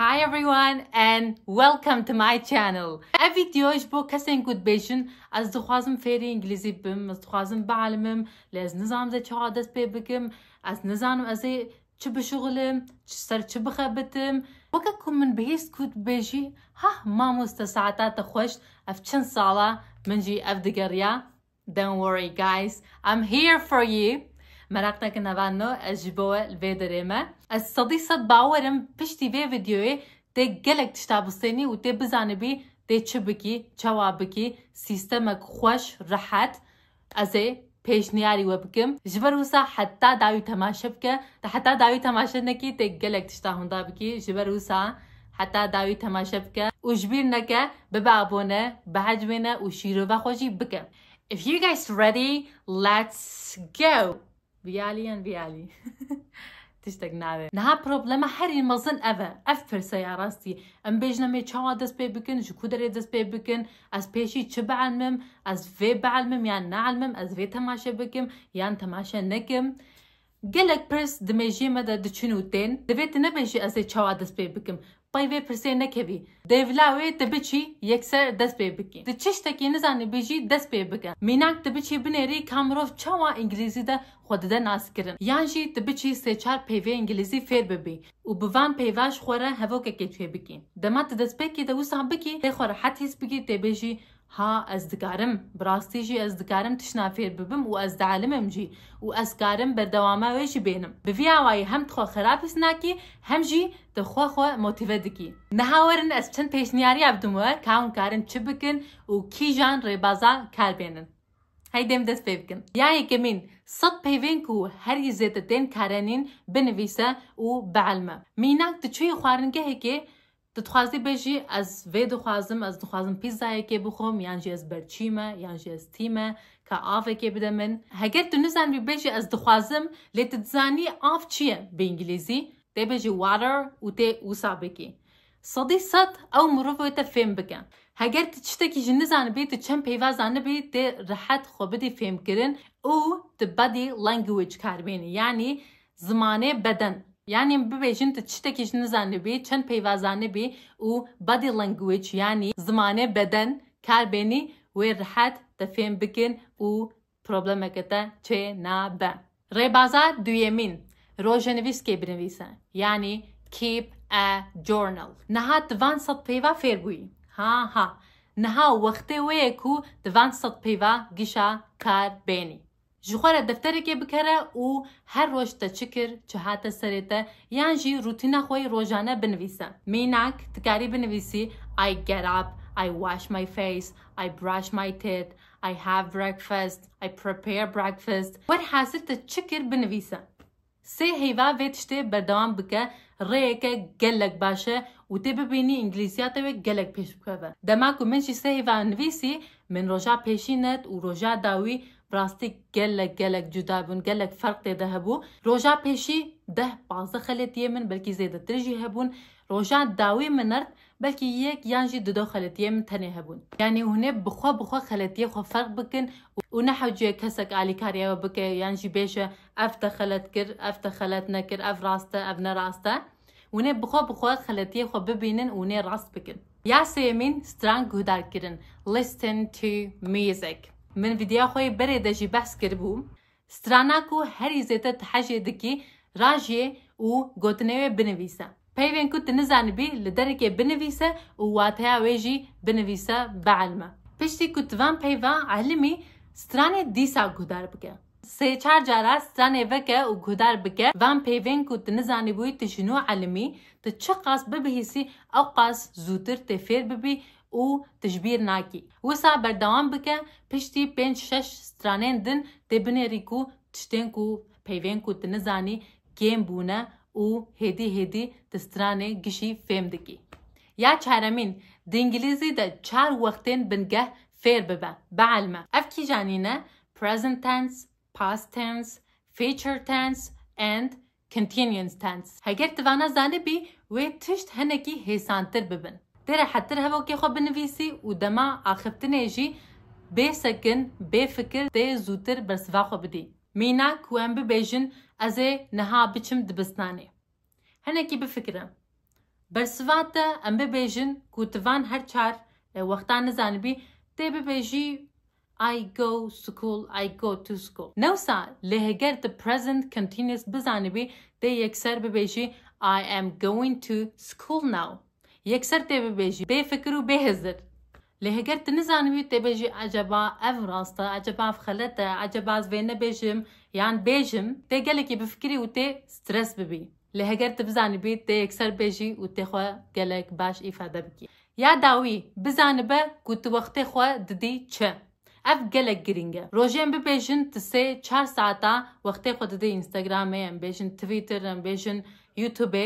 Hi everyone and welcome to my channel. فيديوش بو کسین گود بیشن از دخوازم فعلی انگلیسی بم از دخوازم بعلمم لاز نظام زي چه عادت بي بكم از نظام ازي چه بشغلم سر چه بخبتم وكاكم من بهيست گود بیشی ها ما مستساعتات خوش اف چند ساله من جي اف دقريا. Don't worry guys, I'm here for you. مراقنا كنا بانو اجبوه الفيدريما الصديصة باورم بشتي في فيديوه تي قلق تشتابستيني و تي بزانبي تي چبكي چوابكي سيستمك خوش رحت ازي پیش نیاری وبکم جبروسا حتی داوی تماشا بکه حتی داوی تماشا نکی تي قلق تشتاهوندا بكي جبروسا حتی داوی تماشا بکه و جبیر نکه ببابونه بحجبینه و شیرو بخوشی بکه. If you guys ready, let's go. فيالي تشتاق ناوي نها بروبلما هري مظن اف سياراتي ام بيجنا مي چاوا دست بي بكن جو كودري دست بي بكن از بيشي چه بعلمم از في بعلمم يعني نعلمم از في تماشا بكم يعني تماشا نكم قلق برس دميجي مدى دچنوتين دبيت نبيجي از چاوا دست بي بكم بايوه برسي نكبي ديفلاوي تبچي يكسر دست بي بكي تشتكي نزاني بيجي دست بي بكن ميناك تبچي بنيري كامروف چاوا انجليزي ده خود ده ناس کرن یانجی تبچی سه چار پیوه انگلیسی فیر ببی و بوان پیواش خوره هوا که توی بکی دمت دست بکی دو سام بکی ته خوره حتی هست بکی ته بجی ها از دکارم براستی جی از دکارم تشنا فیر ببم و از دعلمم جی و از کارم بردوامه ویشی بینم بفی آوایی هم تخوا خرابس ناکی هم جی تخوا خوا موتیوه دکی نهاورن از چند پیشنیاری عبدموه کاون کارن چه بکن و کی جان ریبازا کار بینن هاي دم دست بيبكن يعني كمين صد بيفينكو هري زيتتين كارانين بنفيسا و بعلمه ميناك تشوي خوارنكه هيكي تتخوازي بيجي از في دخوازم بيزا هيكي بخوم يانجي از برچيمه يانجي از تيمه كآف هيكي بدمن هكر تنزان بيجي از دخوازم لتتزاني آف چيه بإنجليزي تي بيجي water و تي وسابكي صدي صد او مروفو تفهم بكن هگر تشتكي جنزان بي تشم بيوازان بي تي رحت خوبدي فهم كرن او تبادي language كاربيني يعني زمانه بدن يعني ببيجن تشتكي جنزان بي تشم بيوازان بي او body language يعني زمانه بدن كاربيني وي رحت تفهم بكن او problemكتا چه نابا ريبازا دويمين روجنويس كي بنويسا يعني keep a journal نها توان صد بيوا فير بوي ها نها وقتی ویکو دوان صد پیوا گیشا کار بینی جخوره دفتری که بکره و هر روش تا چکر چهات سریته یان جی روتینا خوی روزانه بنویسه میناک تکاری بنویسی I get up, I wash my face, I brush my teeth, I have breakfast, I prepare breakfast ور حاصل تا چکر بنویسه سه هیوا ویتشته بردوام بکه ریکه گلک باشه و تی ببینی انگلیسیاتوی گلک پیش بکوه دماکو منشی سه هیوا نویسی من روژا پیشینت و روژا داوی براستی گلک جدا بون گلک فرق دیده هبو روژا پیشی 10-15 خلیتیه من بلکی زیده ترجی هبون روژا داوی منرد بلکی یک یانجی دو خلیتیه من تنه هبون یعنی هونه بخوا خلیتیه خو فرق بکن و نحوجه کسک آلی کاریا بکه یانجی بیشه افت خلت کر افت خلت نکر اف راسته اف نراسته ونه بخوا خلتیه خو ببینن ونه راست بکن یا سیمین سترانگ گودار کرن listen to music من ویدیو خوی بره دجی بحث کربو ستراناکو هری زیته تحجه دکی راجه و گوتنوی بنویسه پیوین کت نزان بی لدرکه بنویسه و واتها ویجی بنویسه بعلمه پشتی کت وان پیوان علمی سترانه دیسا گودار بکه سه چار جارا سترانه وکه و گودار بکه وان پیوین کت نزانی بوی تشنو علمی تچه قاس ببهیسی او قاس زوتر تفیر ببی او تجبیر ناکی وسا بردوام بکه پشتی 5-6 سترانین دن تبنه ریکو تشتین کو پیوین کت نزانی گیم بونه او هدی تسترانه گشی فهم دکی یا چارمین د انگلیزی ده 4 وقتین بنگه فیر ببه بعلمه افکی جانینه present tense past tense future tense and continuous tense هگر توانا زانه بی و تشت هنکی هیسانتر ببن تره حتر هوا که خواب بنویسی و دما آخفتنه جی بی سکن بی فکر ده زودتر برسوا خواب دی مینا کوام ببیجن از نها بچم دبستانه هنکی بفکرم برسوات ام ببیجن کوتوان هر چار وقتان نزانبی تی ببیجی I go school, I go to school. نوسا لهگر the present continuous بزانبی تی یکسر ببیجی I am going to school now. یکسر تی ببیجی به فکر و به هزر. لهگر تنزانبی تی ببیجی عجبا اف راستا، عجبا اف خلطه، عجبا از وینه بیجم یان بیجم تی گلکی بفکری و تی سترس ببی. لهگر تبزانبی تی یکسر بیجی و تی خواه گلک باش ایفاده بکی. یا داوی بزانبه کت وقت خواه ددی چه؟ اف گلک گرینگه. روزیم ببیجن تسه 4 ساعتا وقت خود ددی اینستاگرامه، ام بیجن تویتر، ام بیجن یوتیوبه.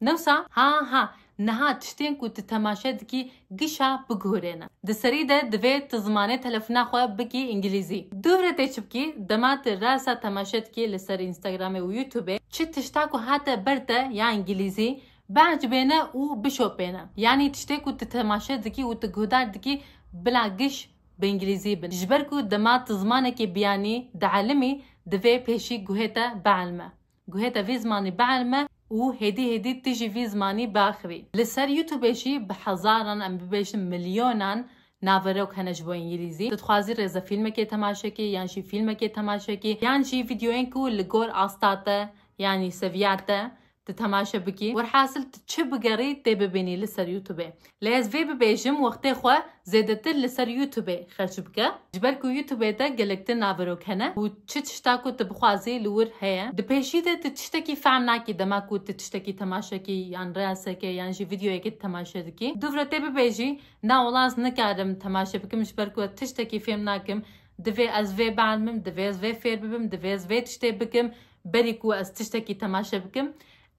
نوسا ها نها تشتین کت تماشا دکی گشا بگورینه. دسری ده دوی تزمانه تلفنا خواه بکی انگلیزی. دوره تیچ بکی دمات راسا تماشا دکی لسر اینستاگرامه و یوتیوبه چه تشتاکو حتی برده یا انگلیزی بعجبينه وبشوبينه يعني تشتكو تتماشى دكي وتقهدار دكي بلا قش بإنجليزي بن جبركو دمات زمانكي بياني دعلمي دفي بيشي قهتا بعلمه قهتا في زماني بعلمه وهدي تجي في زماني باخري لسر يوتيوبيشي بحزارا ام ببيشن مليونان ناوروك هنجبو انجليزي تتخوازي رزا فيلمكي تماشاكي يعني شي فيلمكي تماشاكي يعني شي فيديوينكو لقور عصطاته يعني سفياته تتماشى بكي ورحاصل تشب قري تي ببيني لسر يوتيوبي لاز في ببيجم وقتي خوا زيدت لسر يوتيوبي خرج بك جبركو يوتيوبي تا قلقت نافروك هنا وتشتاكو تبخوازي لور هيا دبيشي تا تشتكي فعمناكي دماكو تشتكي تماشاكي يعني راسكي يعني شي فيديوكي تماشا دكي دوفرا تي ببيجي ناولاز نكادم تماشا بكم جبركو تشتكي فيمناكم دفي از في بعلمم دفي از في فير ببم دفي از في تشتي بكم بريكو از تشتكي تماشا بكم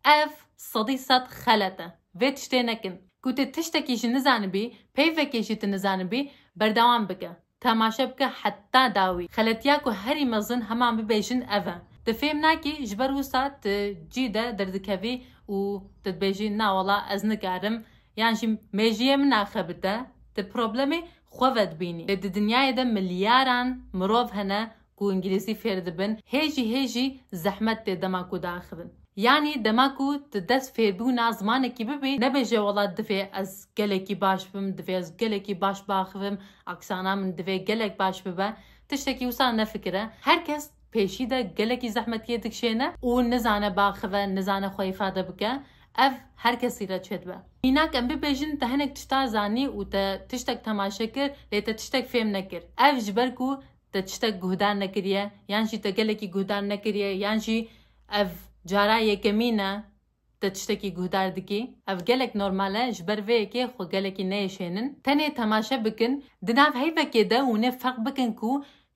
اف صديصة خلطة في تشتينكن كنت تشتكي نزانبي بيفكيشي تنزانبي بردوان بك تماشا بك حتى داوي خلطياكو هري مزن همان ببيجن افا تفهمناكي جبروسا تجيدا دردكافي و تتبيجي نا والله ازنكارم يعني شي ميجيه منا خبتا تبروبلمي خوفت بيني لد الدنيا دا ملياران مروف هنا كو انجليزي فيردبن هيجي زحمت دماكو داخبن يعني دماكو تدس فيربونا زمانكي ببي نبجي والله دفي از قلكي باش بم دفي از قلكي باش باخفم اكسانا من دفي قلك باش ببا تشتكي وصلنا فكرة هركس بيشي دا قلكي زحمتية دكشينا ونزانة باخفة نزانة خويفادة بكا اف هركس يرا تشدبا هناك ام ببيجن تهنك تشتا زاني وتشتك تماشكر ليتا تشتك فيم نكر اف جبركو تشتك قهدان نكريا يانشي تقلكي قهدان نكريا يانشي اف جارا یکمینه تشتکی گهدار دکی اف گلک نورماله جبر وی که خو گلکی نیشینن تنه تماشا بکن دناف هیفا کده ونه فرق بکن کو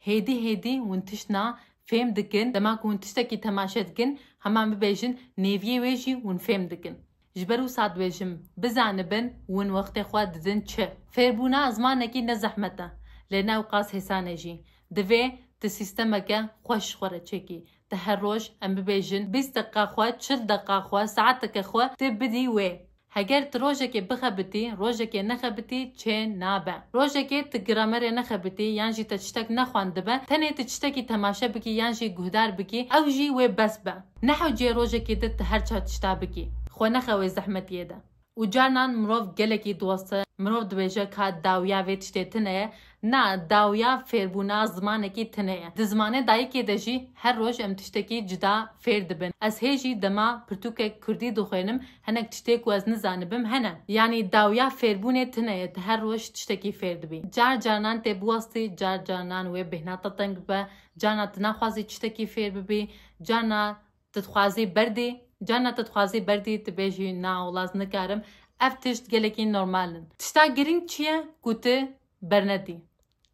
هیدی ونتشنا فهم دکن دماغ ونتشتکی تماشا دکن همان ببیجن نیویه ویجی ون فهم دکن جبرو ساد ویجم بزانبن ون وقت خواد دن چه فیربونا ازمانکی نزحمته لنا وقاس حسانه جی دوی تسیستمکه خوش خوره چکی تهروج ام ببيجن 20 دقيقة خوا 40 دقيقة خوا ساعتك خوا تبدي وي هجر روجك بخبتي روجك نخبتي تشين نابع روجك تجرامر نخبتي يانجي تشتك نخوان دبا تاني تشتكي تماشا بكي يانجي جهدار بكي او جي وي بس با نحو جي روجك دت هرچا تشتا بكي خو نخوي زحمت يدا وجانان مروف گلکی دوسته مروف دویجه که داویا وی تشتی تنه نه داویا فیربونا زمانه کی تنه دزمانه دایی که دجی هر روز ام تشتکی جدا فیر دبن از هیجی دما پرتوک کردی دخوینم هنک تشتی کو از نزانبم هنه یعنی داویا فیربونه تنه هر روز تشتکی فیر دبی جانان تی بواستی جانان وی بهنا تطنگ با جانا تنخوازی تشتکی فیر ببی جانا تتخوازی بردی جانا تتخوازي بردي تبيجي نا ولاز نكارم افتشت قلكي نورمالن تشتا گرين چيه قوتي برندي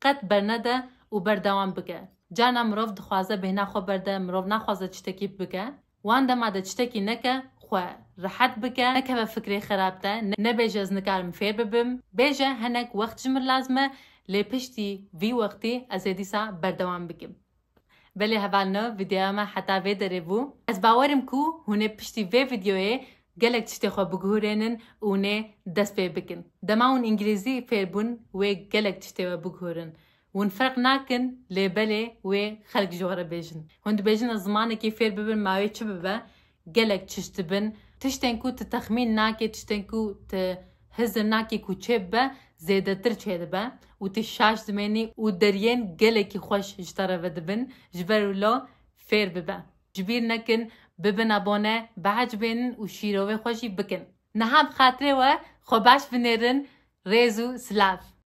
قد برنده و بردوان بكه جانا مروف دخوازه بهنا خو برده مروف نخوازه چتكي بكه وان دما ده چتكي نكه خو راحت بكه نكه فكري خرابته نبيجه از نكارم فير ببم بيجه هنك وقت جمر لازمه لپشتي في وقتي ازيديسا بردوان بكم بله هفالنا ویدیو ما حتی وی داره بو از باورم کو هونه پشتی وی ویدیوه گلک تشتی خواه بگهورنن اونه دست بی بکن دما اون انگلیزی فیر بون وی گلک تشتی و بگهورن ون فرق ناکن لیبله وی خلق جواره بیجن هند بیجن از زمانه که فیر ببن ماوی چه ببه گلک تشتی بن تشتنكو تتخمين ناكي تشتنكو تهز ناكي كو تشبه زيادة ترچه دبا وتشاش دماني ودريان قلقي خوش جترى بدبن جبرو لا فير ببا جبير نكن ببن ابونه بعجبن وشيروه خوشي بكن نهاب خاطره و خوباش بنيرن ريزو سلاف